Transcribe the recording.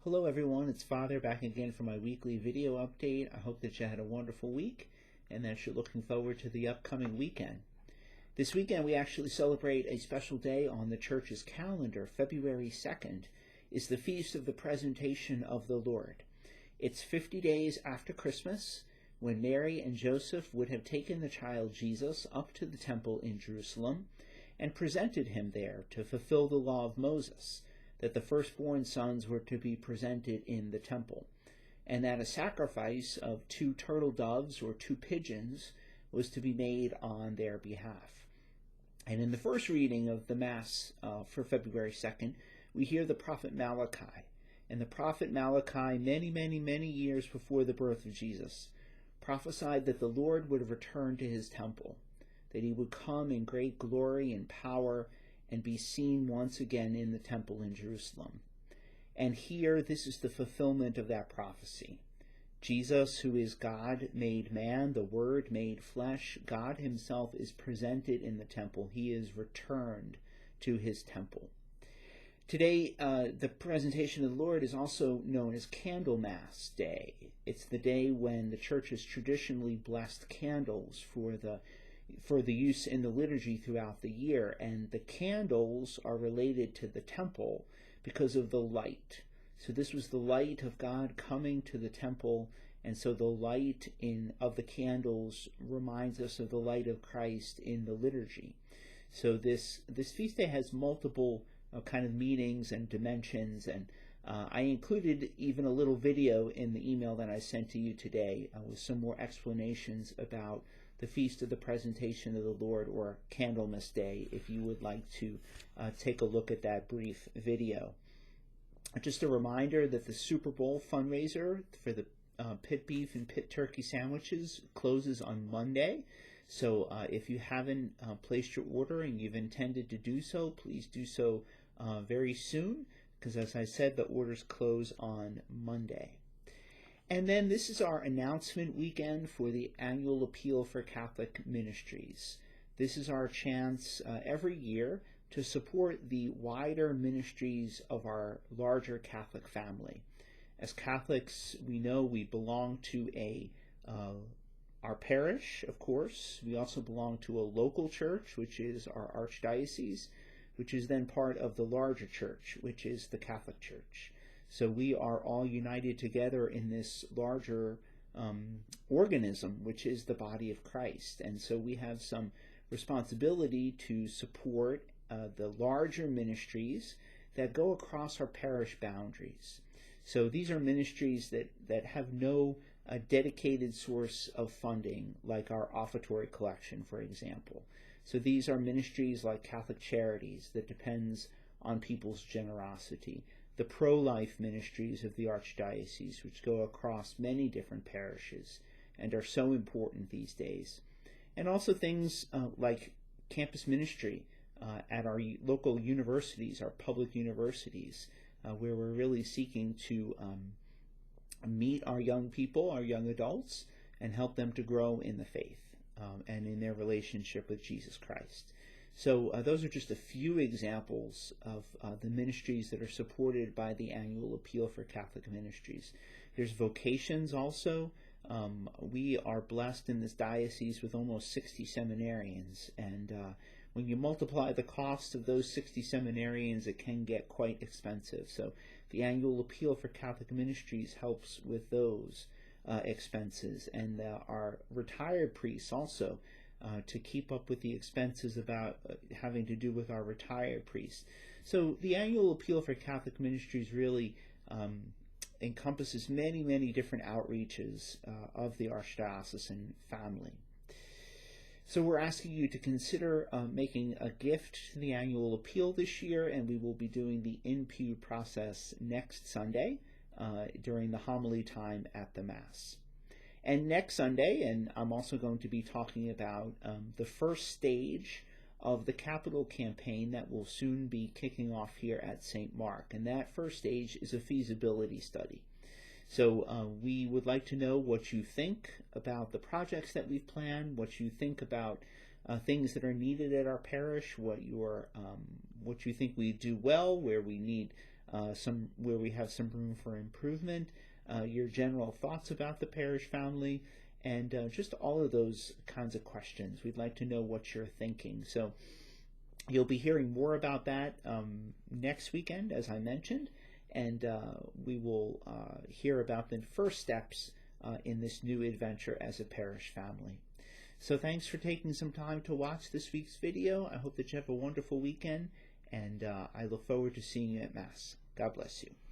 Hello everyone, it's Father back again for my weekly video update. I hope that you had a wonderful week and that you're looking forward to the upcoming weekend. This weekend we actually celebrate a special day on the church's calendar. February 2nd is the Feast of the Presentation of the Lord. It's 50 days after Christmas, when Mary and Joseph would have taken the child Jesus up to the temple in Jerusalem and presented him there to fulfill the law of Moses, that the firstborn sons were to be presented in the temple, and that a sacrifice of 2 turtle doves or 2 pigeons was to be made on their behalf. And in the first reading of the Mass for February 2nd, we hear the prophet Malachi. And the prophet Malachi, many years before the birth of Jesus, prophesied that the Lord would return to his temple, that he would come in great glory and power and be seen once again in the temple in Jerusalem. And here, this is the fulfillment of that prophecy. Jesus, who is God made man, the Word made flesh, God himself is presented in the temple. He is returned to his temple. Today, the presentation of the Lord is also known as Candlemas Day. It's the day when the church has traditionally blessed candles for the use in the liturgy throughout the year, and the candles are related to the temple because of the light. So this was the light of God coming to the temple, and so the light of the candles reminds us of the light of Christ in the liturgy. So this feast day has multiple kind of meanings and dimensions, and I included even a little video in the email that I sent to you today with some more explanations about the Feast of the Presentation of the Lord, or Candlemas Day, if you would like to take a look at that brief video. Just a reminder that the Super Bowl fundraiser for the pit beef and pit turkey sandwiches closes on Monday. So if you haven't placed your order and you've intended to do so, please do so very soon, because as I said, the orders close on Monday. And then this is our announcement weekend for the Annual Appeal for Catholic Ministries. This is our chance every year to support the wider ministries of our larger Catholic family. As Catholics, we know we belong to our parish, of course. We also belong to a local church, which is our archdiocese, which is then part of the larger church, which is the Catholic Church. So we are all united together in this larger organism, which is the body of Christ. And so we have some responsibility to support the larger ministries that go across our parish boundaries. So these are ministries that have no dedicated source of funding, like our offertory collection, for example. So these are ministries like Catholic Charities that depends on people's generosity. The pro-life ministries of the Archdiocese, which go across many different parishes and are so important these days. And also things like campus ministry at our local universities, our public universities, where we're really seeking to meet our young people, our young adults, and help them to grow in the faith and in their relationship with Jesus Christ. So those are just a few examples of the ministries that are supported by the Annual Appeal for Catholic Ministries. There's vocations also. We are blessed in this diocese with almost 60 seminarians, and when you multiply the cost of those 60 seminarians, it can get quite expensive. So the Annual Appeal for Catholic Ministries helps with those expenses, and our retired priests also, to keep up with the expenses about having to do with our retired priests. So the Annual Appeal for Catholic Ministries really encompasses many different outreaches of the Archdiocesan family. So we're asking you to consider making a gift to the Annual Appeal this year, and we will be doing the in-pew process next Sunday during the homily time at the Mass. And next Sunday, and I'm also going to be talking about the first stage of the capital campaign that will soon be kicking off here at St. Mark. And that first stage is a feasibility study. So we would like to know what you think about the projects that we've planned, what you think about things that are needed at our parish, what you think we do well, where we need some where we have some room for improvement, your general thoughts about the parish family, and just all of those kinds of questions. We'd like to know what you're thinking. So you'll be hearing more about that next weekend, as I mentioned, and we will hear about the first steps in this new adventure as a parish family. So thanks for taking some time to watch this week's video. I hope that you have a wonderful weekend, and I look forward to seeing you at Mass. God bless you.